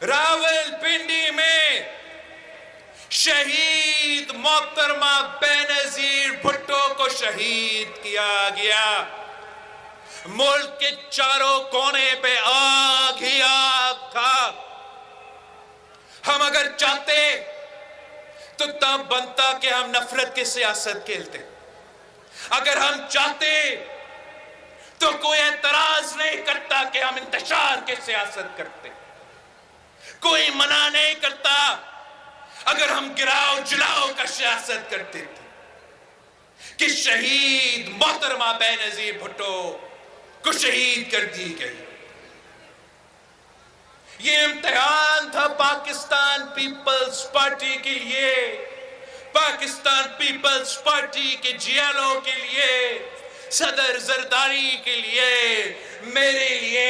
रावलपिंडी में शहीद मोहतरमा बेनजीर भुट्टो को शहीद किया गया। मुल्क के चारों कोने पे आग ही आग था। हम अगर चाहते तो तब बनता कि हम नफरत की सियासत खेलते। अगर हम चाहते तो कोई एतराज नहीं करता कि हम इंतशार की सियासत करते। कोई मना नहीं करता अगर हम गिराओ जलाओ का सियासत करते थे कि शहीद मोहतरमा बेनजीर भुट्टो को शहीद कर दी गई। ये इम्तिहान था पाकिस्तान पीपल्स पार्टी के लिए, पाकिस्तान पीपल्स पार्टी के जियालों के लिए, सदर जरदारी के लिए, मेरे लिए,